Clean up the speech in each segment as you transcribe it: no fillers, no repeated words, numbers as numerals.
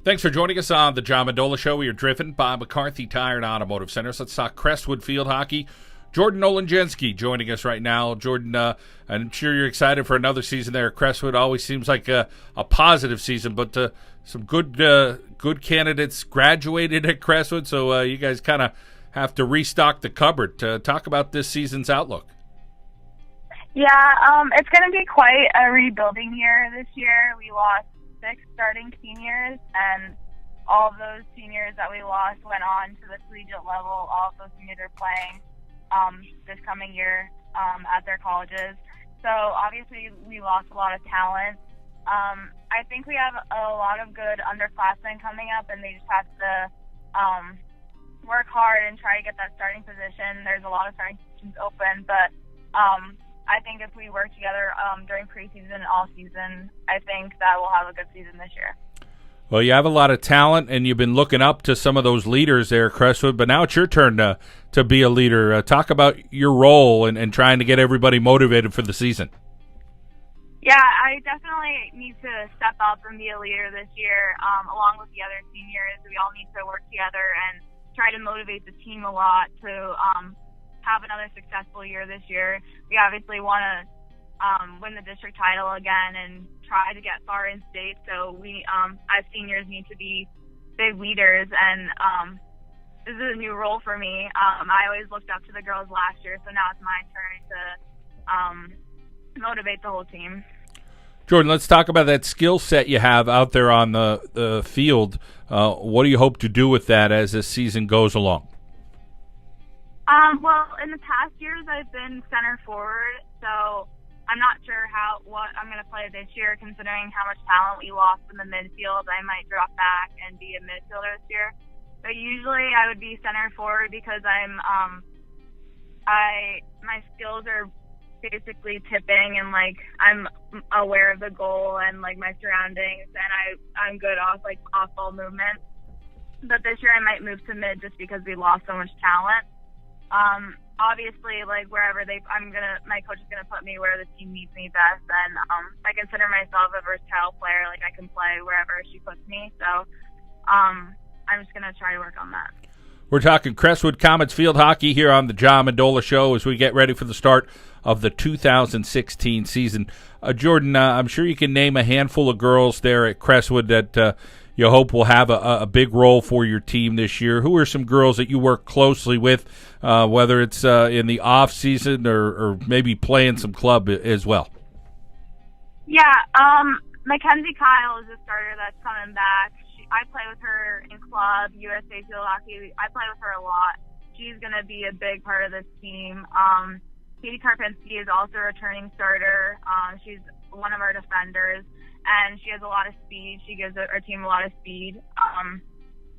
Thanks for joining us on the John Mendola Show. We are driven by McCarthy Tire and Automotive Centers. Let's talk Crestwood Field Hockey. Jordan Olenginski joining us right now. Jordan, I'm sure you're excited for another season there at Crestwood. Always seems like a positive season, but some good candidates graduated at Crestwood, so you guys kind of have to restock the cupboard. Talk about this season's outlook. Yeah, it's going to be quite a rebuilding year this year. We lost 6 starting seniors, and all of those seniors that we lost went on to the collegiate level. All of those seniors are playing this coming year at their colleges. So obviously we lost a lot of talent. I think we have a lot of good underclassmen coming up, and they just have to work hard and try to get that starting position. There's a lot of starting positions open, but I think if we work together during preseason and all season, I think that we'll have a good season this year. Well, you have a lot of talent, and you've been looking up to some of those leaders there at Crestwood, but now it's your turn to be a leader. Talk about your role and trying to get everybody motivated for the season. Yeah, I definitely need to step up and be a leader this year, along with the other seniors. We all need to work together and try to motivate the team a lot to have another successful year this year. We obviously want to win the district title again and try to get far in state. So we, as seniors, need to be big leaders. And this is a new role for me. I always looked up to the girls last year, so now it's my turn to motivate the whole team. Jordan, let's talk about that skill set you have out there on the field. What do you hope to do with that as this season goes along? Well, in the past years, I've been center forward, so I'm not sure what I'm going to play this year, considering how much talent we lost in the midfield. I might drop back and be a midfielder this year. But usually I would be center forward because my skills are basically tipping, and I'm aware of the goal and my surroundings, and I'm good off ball movement. But this year I might move to mid just because we lost so much talent. Obviously, wherever my coach is gonna put me where the team needs me best, and I consider myself a versatile player. I can play wherever she puts me. So I'm just gonna try to work on that. We're talking Crestwood Comets field hockey here on the John Mendola Show as we get ready for the start of the 2016 season. Jordan, I'm sure you can name a handful of girls there at Crestwood that you hope will have a big role for your team this year. Who are some girls that you work closely with, whether it's in the off season or maybe playing some club as well? Yeah, Mackenzie Kyle is a starter that's coming back. I play with her in club, USA Field Hockey. I play with her a lot. She's going to be a big part of this team. Katie Karpinski is also a returning starter. She's one of our defenders, and she has a lot of speed. She gives our team a lot of speed.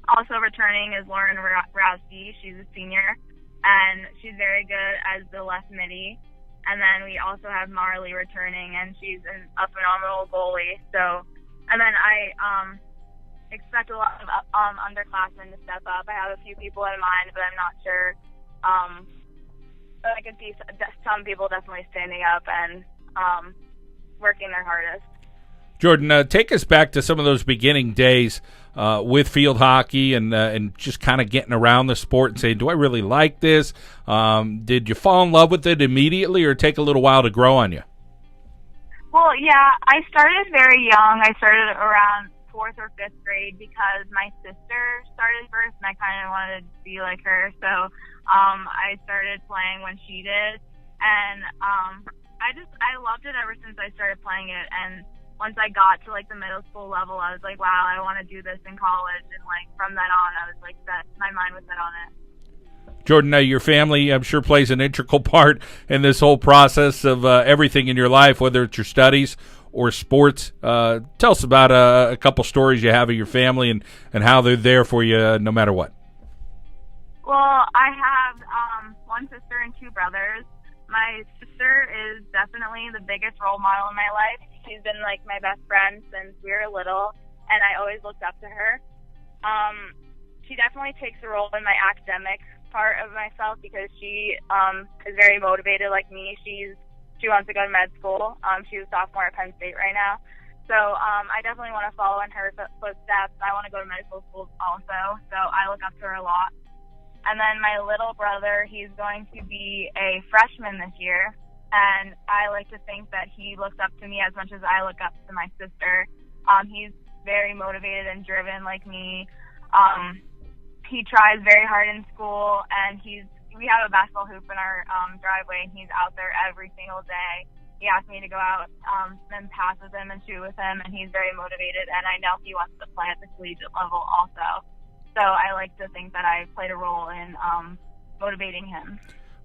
Also returning is Lauren Rowski. She's a senior, and she's very good as the left midi. And then we also have Marley returning, and she's a phenomenal goalie. So, and then I expect a lot of underclassmen to step up. I have a few people in mind, but I'm not sure. But I can see some people definitely standing up and working their hardest. Jordan, take us back to some of those beginning days with field hockey and just kind of getting around the sport and saying, do I really like this? Did you fall in love with it immediately or take a little while to grow on you? Well, yeah, I started very young. I started around 4th or 5th grade because my sister started first, and I kind of wanted to be like her. So I started playing when she did, and I loved it ever since I started playing it. And once I got to the middle school level, I was like, wow, I want to do this in college. And from then on, I was set. My mind was set on it. Jordan, your family, I'm sure, plays an integral part in this whole process of everything in your life, whether it's your studies or sports. Tell us about a couple stories you have of your family and how they're there for you no matter what. Well, I have one sister and 2 brothers. My sister is definitely the biggest role model in my life. She's been my best friend since we were little, and I always looked up to her. She definitely takes a role in my academic part of myself because she is very motivated like me. She wants to go to med school. She's a sophomore at Penn State right now. So I definitely want to follow in her footsteps. I want to go to medical school also, so I look up to her a lot. And then my little brother, he's going to be a freshman this year, and I like to think that he looks up to me as much as I look up to my sister. He's very motivated and driven like me. He tries very hard in school, and we have a basketball hoop in our driveway, and he's out there every single day. He asked me to go out and pass with him and shoot with him, and he's very motivated, and I know he wants to play at the collegiate level also. So I like to think that I played a role in motivating him.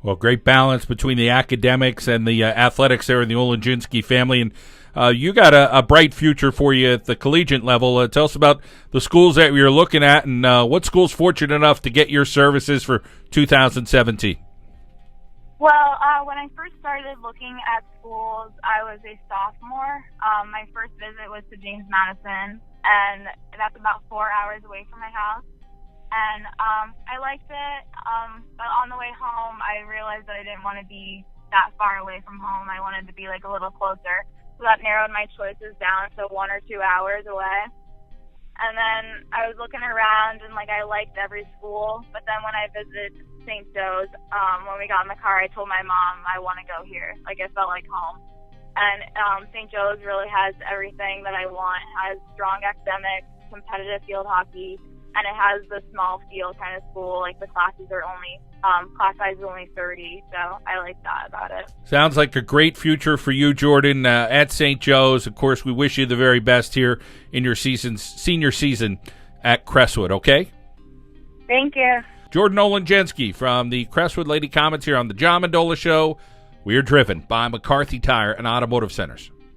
Well, great balance between the academics and the athletics there in the Olenginski family. And you got a bright future for you at the collegiate level. Tell us about the schools that you're looking at, and what school's fortunate enough to get your services for 2017? Well, when I first started looking at schools, I was a sophomore. My first visit was to James Madison, and that's about 4 hours away from my house. And I liked it, but on the way home, I realized that I didn't want to be that far away from home. I wanted to be like a little closer. So that narrowed my choices down to 1 or 2 hours away. And then I was looking around, and like I liked every school. But then when I visited St. Joe's, when we got in the car, I told my mom I want to go here. Like I felt like home. And St. Joe's really has everything that I want. It has strong academics, competitive field hockey, and it has the small field kind of school. Like the classes are only class size is only 30, so I like that about it. Sounds like a great future for you, Jordan, at St. Joe's. Of course, we wish you the very best here in your senior season at Crestwood, okay? Thank you. Jordan Olenginski from the Crestwood Lady Comets here on the John Mendola Show. We are driven by McCarthy Tire and Automotive Centers.